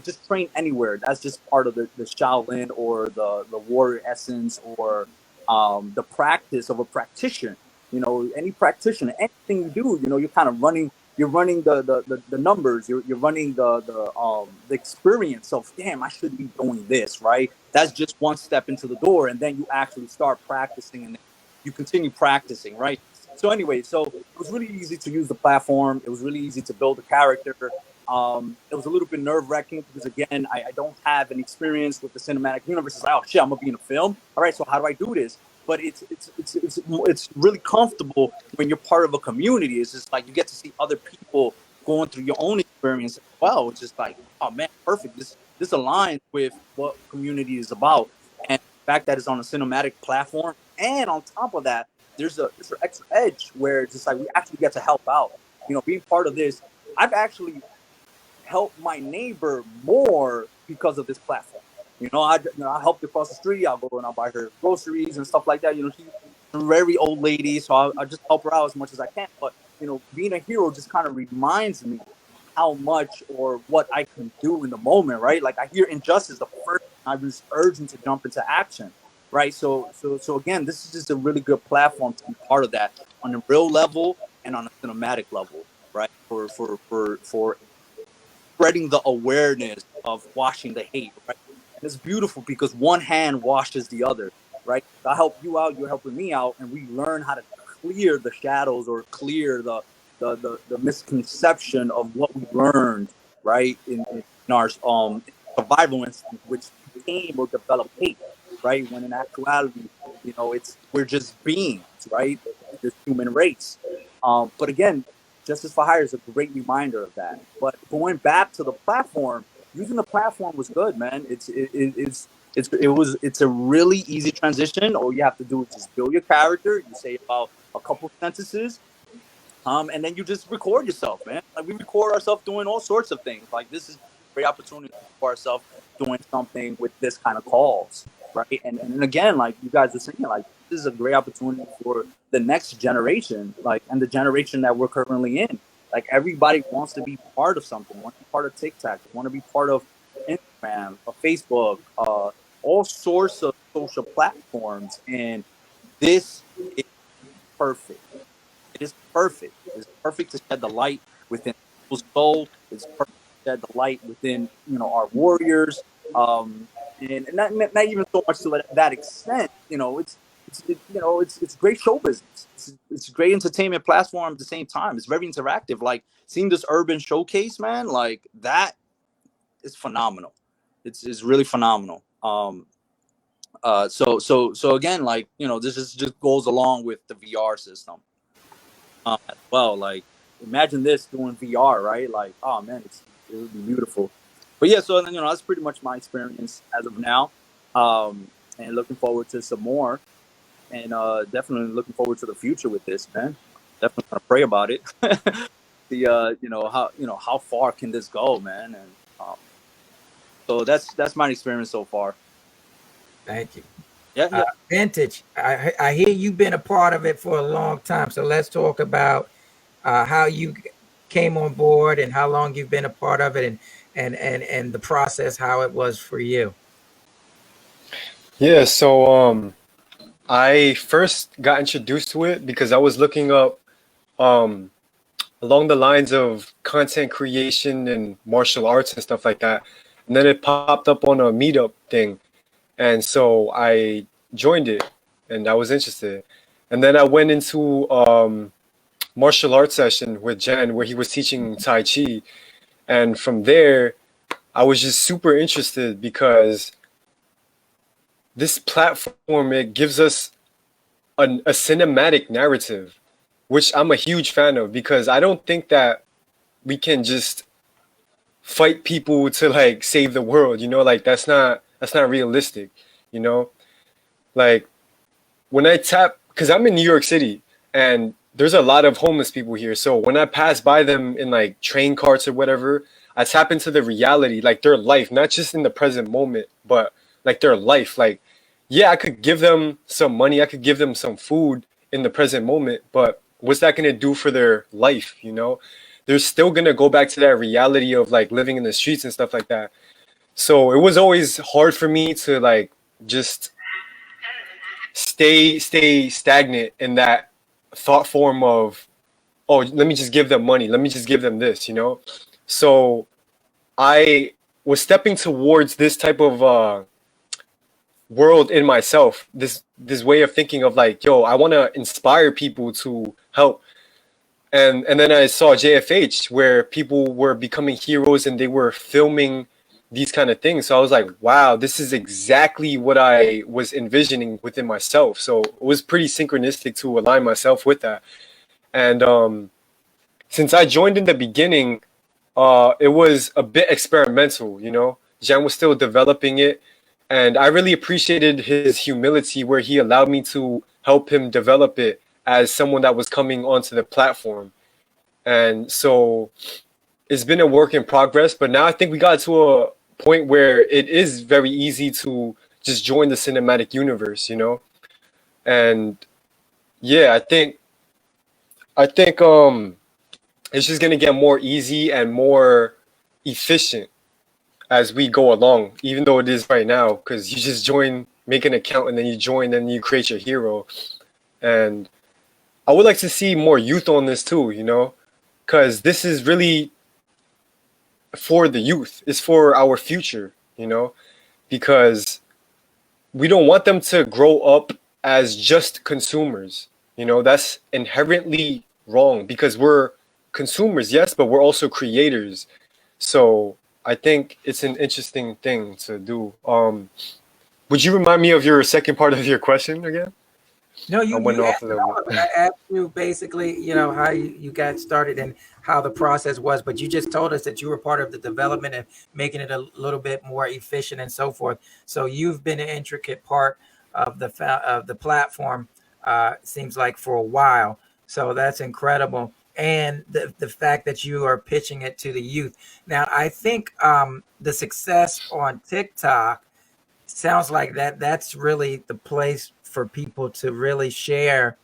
Speaker 4: just train anywhere. That's just part of the Shaolin or the warrior essence or the practice of a practitioner. Any practitioner, anything you do, you're kind of running. You're running the numbers. You're running the experience of, damn, I should be doing this, right? That's just one step into the door, and then you actually start practicing, and you continue practicing, right? So anyway, so it was really easy to use the platform. It was really easy to build a character. It was a little bit nerve-wracking because, again, I don't have any experience with the cinematic universe. It's like, oh shit, I'm gonna be in a film. All right, so how do I do this? But it's really comfortable when you're part of a community. It's just like you get to see other people going through your own experience as well. It's just like, oh man, perfect. This aligns with what community is about, and the fact that it's on a cinematic platform, and on top of that, there's an extra edge where it's just like we actually get to help out. Being part of this, I've actually help my neighbor more because of this platform. I helped across the street. I'll go and I'll buy her groceries and stuff like that. She's a very old lady, so I just help her out as much as I can. But being a hero just kind of reminds me how much or what I can do in the moment, right? Like I hear injustice, the first I was urging to jump into action, right? So again, this is just a really good platform to be part of that on a real level and on a cinematic level, right? For spreading the awareness of washing the hate, right? And it's beautiful because one hand washes the other, right? I help you out, you're helping me out, and we learn how to clear the shadows or clear the misconception of what we learned, right? In our survival instinct, which became or developed hate, right? When in actuality, we're just beings, right? This human race. But again, Justice for Hire is a great reminder of that. But going back to the platform, using the platform was good, man. It's a really easy transition. All you have to do is just build your character. You say about a couple sentences, and then you just record yourself, man. Like we record ourselves doing all sorts of things. Like this is a great opportunity for ourselves doing something with this kind of calls, right? And again, like you guys were saying, like this is a great opportunity for the next generation, like and the generation that we're currently in. Like everybody wants to be part of something, want to be part of TikTok, want to be part of Instagram, of Facebook, all sorts of social platforms, and this is perfect. It is perfect. It's perfect to shed the light within people's soul. It's perfect to shed the light within our warriors, and not even so much to that extent. It's great show business. It's a great entertainment platform at the same time. It's very interactive. Like seeing this urban showcase, man, like that is phenomenal. It's really phenomenal. So again, like this is just goes along with the VR system. As well. Like, imagine this doing VR, right? Like, oh man, it would be beautiful. But yeah, so that's pretty much my experience as of now, and looking forward to some more, and definitely looking forward to the future with this, man. Definitely gonna pray about it. The how far can this go, man? And so that's my experience so far.
Speaker 1: Thank you.
Speaker 4: Yeah.
Speaker 1: Vintage. I hear you've been a part of it for a long time. So let's talk about how you came on board and how long you've been a part of it, and the process, how it was for you.
Speaker 5: Yeah, so I first got introduced to it because I was looking up um along the lines of content creation and martial arts and stuff like that. And then it popped up on a meetup thing. And so I joined it and I was interested. And then I went into martial arts session with Jen where he was teaching Tai Chi. And from there, I was just super interested because this platform, it gives us a cinematic narrative, which I'm a huge fan of because I don't think that we can just fight people to like save the world, you know, like that's not realistic, you know? Like when I tap, because I'm in New York City and there's a lot of homeless people here. So when I pass by them in like train carts or whatever, I tap into the reality, like their life, not just in the present moment, but like their life. Like, yeah, I could give them some money, I could give them some food in the present moment, but what's that going to do for their life, you know? They're still going to go back to that reality of like living in the streets and stuff like that. So it was always hard for me to like just stay stagnant in that thought form of, oh, let me just give them money, let me just give them this, you know. So I was stepping towards this type of world in myself, this way of thinking of like, yo, I want to inspire people to help. And then I saw JFH where people were becoming heroes and they were filming these kind of things. So I was like, wow, this is exactly what I was envisioning within myself. So it was pretty synchronistic to align myself with that. And since I joined in the beginning, it was a bit experimental, you know. Jan was still developing it. And I really appreciated his humility where he allowed me to help him develop it as someone that was coming onto the platform. And so it's been a work in progress, but now I think we got to a point where it is very easy to just join the cinematic universe, you know? And yeah, I think it's just gonna get more easy and more efficient as we go along, even though it is right now, because you just join, make an account, and then you join, and you create your hero. And I would like to see more youth on this too, you know, because this is really for the youth. It's for our future, you know, because we don't want them to grow up as just consumers. You know, that's inherently wrong because we're consumers, yes, but we're also creators. So I think it's an interesting thing to do. Would you remind me of your second part of your question again?
Speaker 1: No,
Speaker 5: I went
Speaker 1: you
Speaker 5: off a
Speaker 1: asked,
Speaker 5: little bit.
Speaker 1: I asked you basically, you know, how you got started and how the process was, but you just told us that you were part of the development and making it a little bit more efficient and so forth. So you've been an intricate part of the platform, seems like for a while. So that's incredible. And the fact that you are pitching it to the youth. Now, I think the success on TikTok sounds like that's really the place for people to really share,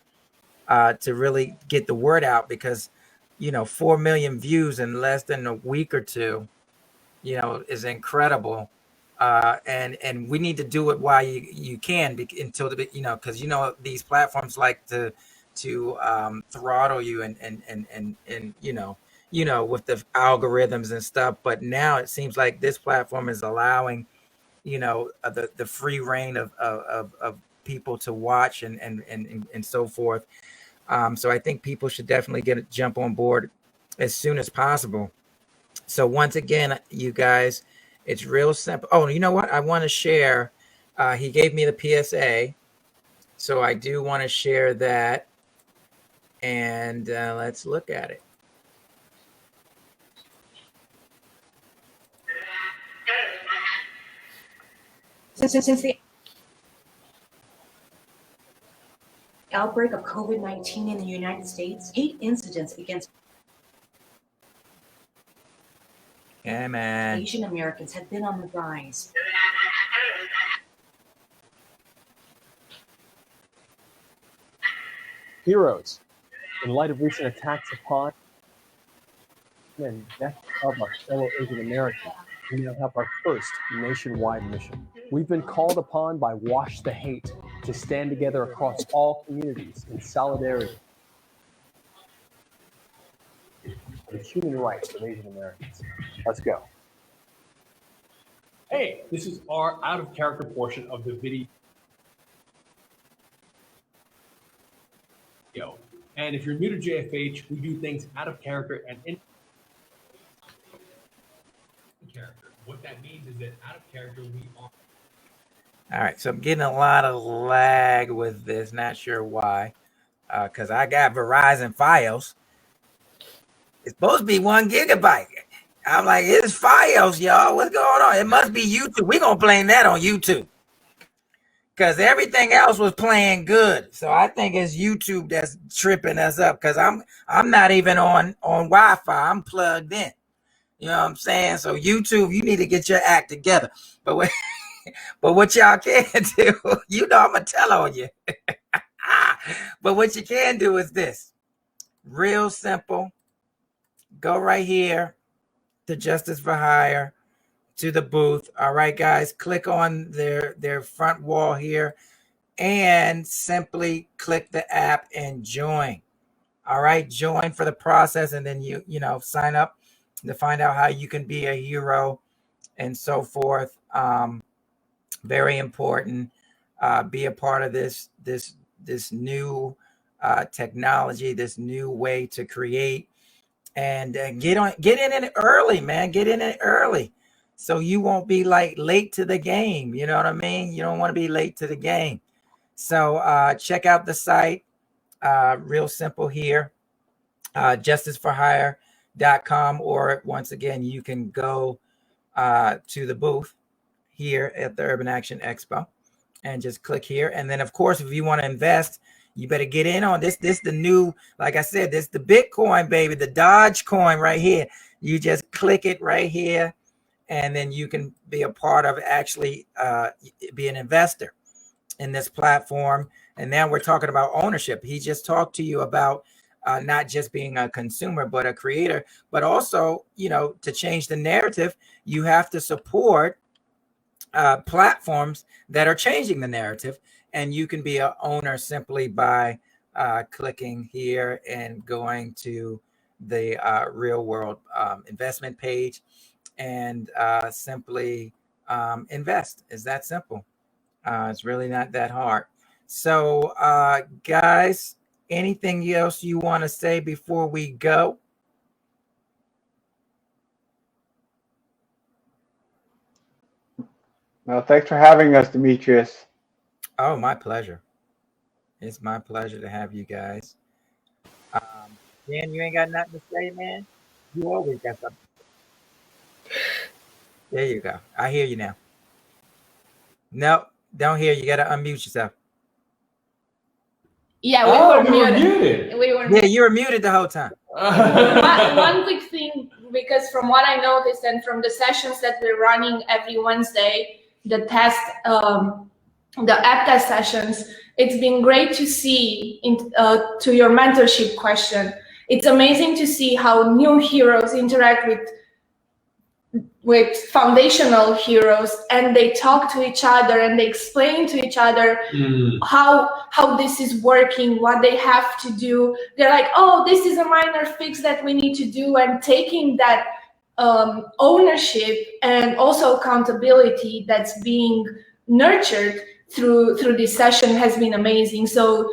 Speaker 1: to really get the word out, because 4 million views in less than a week or two, is incredible. And we need to do it while you can, until because these platforms like to throttle you and with the algorithms and stuff. But now it seems like this platform is allowing the free reign of people to watch and so forth. So I think people should definitely jump on board as soon as possible. So once again, you guys, it's real simple. Oh, you know what? I want to share. He gave me the PSA, so I do want to share that. And let's look at it.
Speaker 12: Since the outbreak of COVID-19 in the United States, hate incidents against
Speaker 1: Yeah, man.
Speaker 12: Asian Americans have been on the rise.
Speaker 14: Heroes, in light of recent attacks upon and death of our fellow Asian Americans, we now have our first nationwide mission. We've been called upon by Wash the Hate to stand together across all communities in solidarity for the human rights of Asian Americans. Let's go.
Speaker 15: Hey, this is our out of character portion of the video. And And if you're new to JFH, we do things out of character and in character. What that means is that out of character, we are.
Speaker 1: All right, so I'm getting a lot of lag with this. Not sure why, because I got Verizon Fios. It's supposed to be 1 gigabyte. I'm like, it's Fios, y'all. What's going on? It must be YouTube. We're gonna blame that on YouTube, because everything else was playing good. So I think it's YouTube that's tripping us up, because I'm not even on Wi-Fi. I'm plugged in. You know what I'm saying? So YouTube, you need to get your act together. But what y'all can do, you know I'm gonna tell on you. But what you can do is this. Real simple. Go right here to Justice for Hire, to the booth. All right, guys, click on their front wall here and simply click the app and join. All right, join for the process, and then you sign up to find out how you can be a hero and so forth. Very important. Be a part of this new technology, this new way to create, and get in it early, man. Get in it early, so you won't be like late to the game. You know what I mean? You don't want to be late to the game. So check out the site. Real simple here. justiceforhire.com, or once again, you can go to the booth here at the Urban Action Expo and just click here. And then, of course, if you want to invest, you better get in on this. This the new, like I said, this the Bitcoin, baby, the Dodge coin right here. You just click it right here, and then you can be a part of actually be an investor in this platform. And now we're talking about ownership. He just talked to you about not just being a consumer, but a creator, but also, to change the narrative, you have to support platforms that are changing the narrative. And you can be an owner simply by clicking here and going to the ReelwUrld investment page and simply invest. It's that simple. It's really not that hard. So guys, anything else you want to say before we go?
Speaker 3: Well, thanks for having us, Demetrius.
Speaker 1: Oh, my pleasure. It's my pleasure to have you guys. Dan, you ain't got nothing to say, man? You always got something. There you go. I hear you now. No, don't hear you. Got to unmute yourself.
Speaker 7: Yeah, we were muted. We were
Speaker 1: Yeah, you were muted the whole time.
Speaker 7: One quick thing, because from what I noticed and from the sessions that we're running every Wednesday, the app test sessions, it's been great to see to your mentorship question. It's amazing to see how new heroes interact with foundational heroes, and they talk to each other and they explain to each other how this is working, what they have to do. They're like, oh, this is a minor fix that we need to do, and taking that ownership and also accountability that's being nurtured through this session has been amazing. So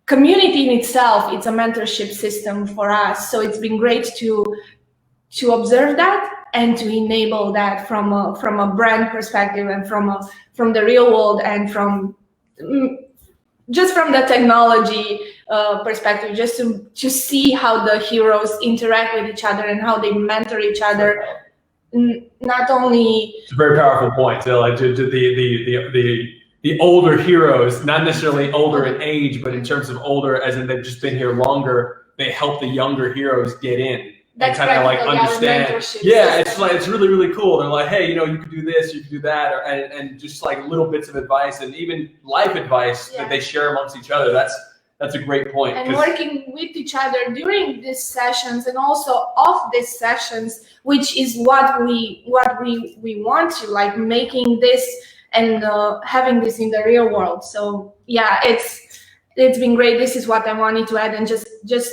Speaker 7: community in itself, it's a mentorship system for us. So it's been great to observe that and to enable that from a brand perspective and from the real world and from just from the technology perspective, just to see how the heroes interact with each other and how they mentor each other. Not only
Speaker 2: it's a very powerful point. So like the older heroes, not necessarily older in age, but in terms of older as in they've just been here longer, they help the younger heroes get in.
Speaker 7: That's
Speaker 2: and kind of like understand. Yeah, it's like it's really, really cool. They're like, hey, you can do this, you can do that, and just like little bits of advice and even life advice that they share amongst each other. That's a great point.
Speaker 7: And working with each other during these sessions and also off these sessions, which is what we want to, like, making this and having this in the real world. So yeah, it's been great. This is what I wanted to add, and just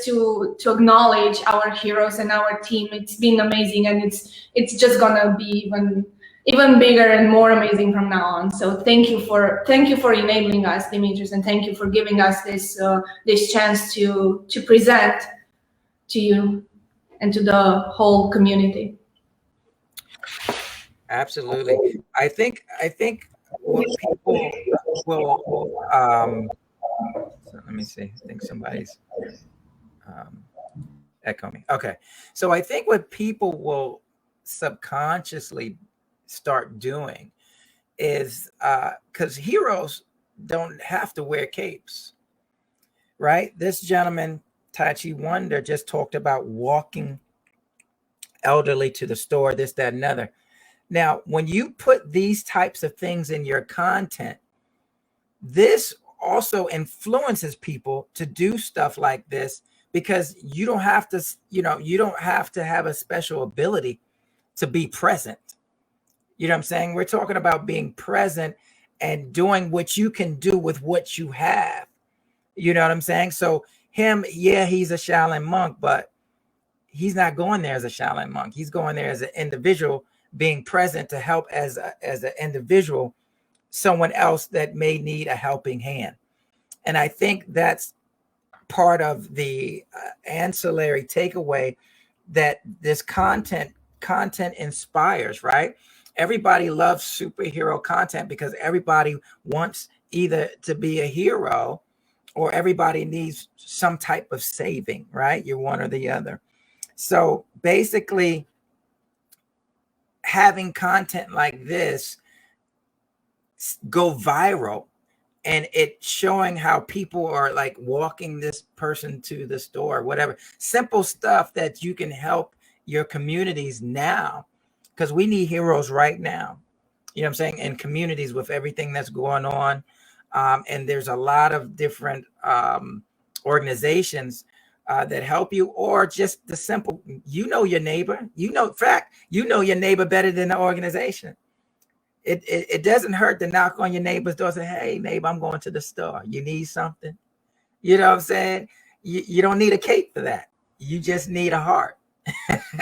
Speaker 7: to acknowledge our heroes and our team. It's been amazing, and it's just gonna be even bigger and more amazing from now on. So thank you for enabling us, Demetrius, and thank you for giving us this chance to present to you and to the whole community.
Speaker 1: Absolutely. I think what people will so let me see. I think somebody's echo me. Okay. So I think what people will subconsciously start doing is because heroes don't have to wear capes, right? This gentleman, Tai Chi Wonder, just talked about walking elderly to the store, this, that, and other. Now, when you put these types of things in your content, this also influences people to do stuff like this, because you don't have to, you don't have to have a special ability to be present. You know what I'm saying? We're talking about being present and doing what you can do with what you have. You know what I'm saying? So him, yeah, he's a Shaolin monk, but he's not going there as a Shaolin monk. He's going there as an individual, being present to help as an individual, someone else that may need a helping hand. And I think that's part of the ancillary takeaway, that this content inspires, right? Everybody loves superhero content because everybody wants either to be a hero or everybody needs some type of saving, right? You're one or the other. So basically, having content like this go viral and it showing how people are like walking this person to the store, whatever, simple stuff that you can help your communities now, because we need heroes right now. You know what I'm saying? In communities with everything that's going on. And there's a lot of different organizations that help you, or just the simple, your neighbor, you know your neighbor better than the organization. It doesn't hurt to knock on your neighbor's door and say, hey, neighbor, I'm going to the store. You need something? You know what I'm saying? You don't need a cape for that. You just need a heart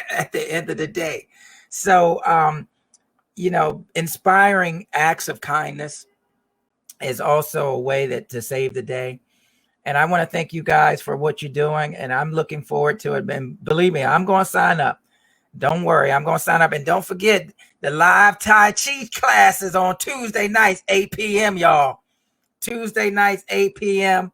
Speaker 1: at the end of the day. So, inspiring acts of kindness is also a way to save the day. And I want to thank you guys for what you're doing. And I'm looking forward to it. And believe me, I'm going to sign up. Don't worry, I'm going to sign up. And don't forget the live Tai Chi classes on Tuesday nights, 8 p.m., y'all. Tuesday nights, 8 p.m.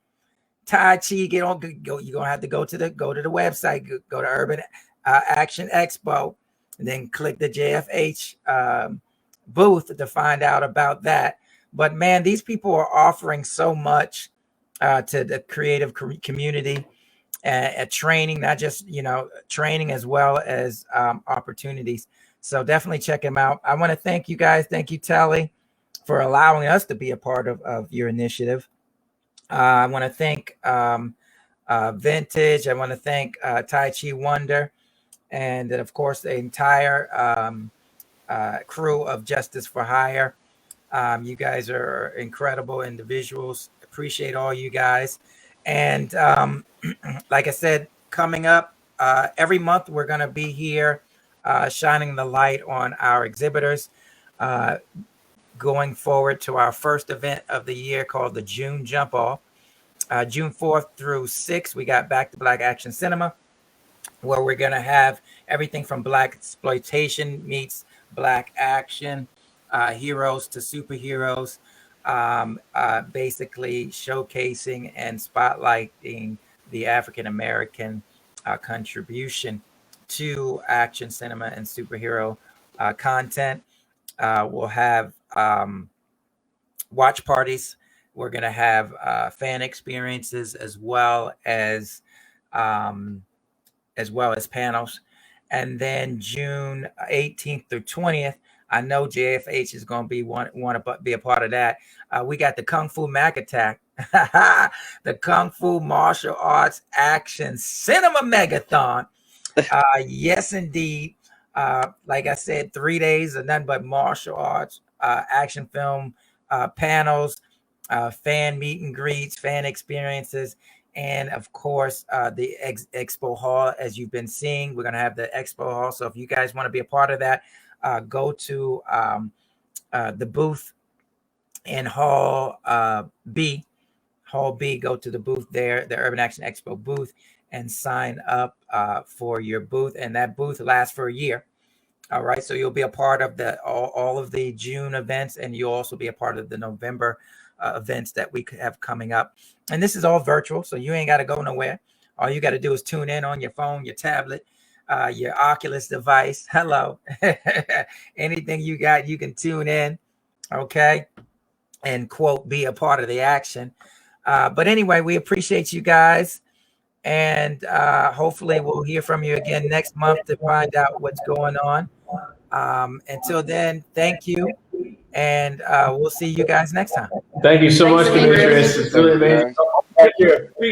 Speaker 1: Tai Chi, you're going to have to go to the website, go to Urban Action Expo, and then click the JFH booth to find out about that. But man, these people are offering so much to the creative community. Training, not just training, as well as opportunities. So definitely check them out. I want to thank you guys. Thank you, Telly, for allowing us to be a part of your initiative. I want to thank Vintage. I want to thank Tai Chi Wonder, and then of course the entire crew of Justice for Hire. You guys are incredible individuals. Appreciate all you guys. And like I said, coming up every month, we're going to be here shining the light on our exhibitors, going forward to our first event of the year called the June Jump Off. June 4th through 6th, we got Back to Black Action Cinema, where we're going to have everything from Black exploitation meets Black action, heroes to superheroes, basically showcasing and spotlighting the African-American contribution to action cinema and superhero content. We'll have watch parties. We're going to have fan experiences as well as panels. And then June 18th through 20th, I know JFH is going to want to be a part of that. We got the Kung Fu Mac Attack, the Kung Fu Martial Arts Action Cinema Megathon. Yes, indeed. Like I said, 3 days of nothing but martial arts, action film panels, fan meet and greets, fan experiences, and of course, the Expo Hall, as you've been seeing. We're going to have the Expo Hall. So if you guys want to be a part of that, go to the booth in Hall B. Hall B, go to the booth there, the Urban Action Expo booth, and sign up for your booth. And that booth lasts for a year. All right, so you'll be a part of all of the June events, and you'll also be a part of the November events that we have coming up. And this is all virtual, so you ain't got to go nowhere. All you got to do is tune in on your phone, your tablet, your Oculus device. Hello. Anything you got, you can tune in, okay, and quote, be a part of the action. But anyway, we appreciate you guys. And hopefully we'll hear from you again next month to find out what's going on. Until then, thank you. And we'll see you guys next time.
Speaker 2: Thank you so much, Demetrius. It's really amazing. Thank you.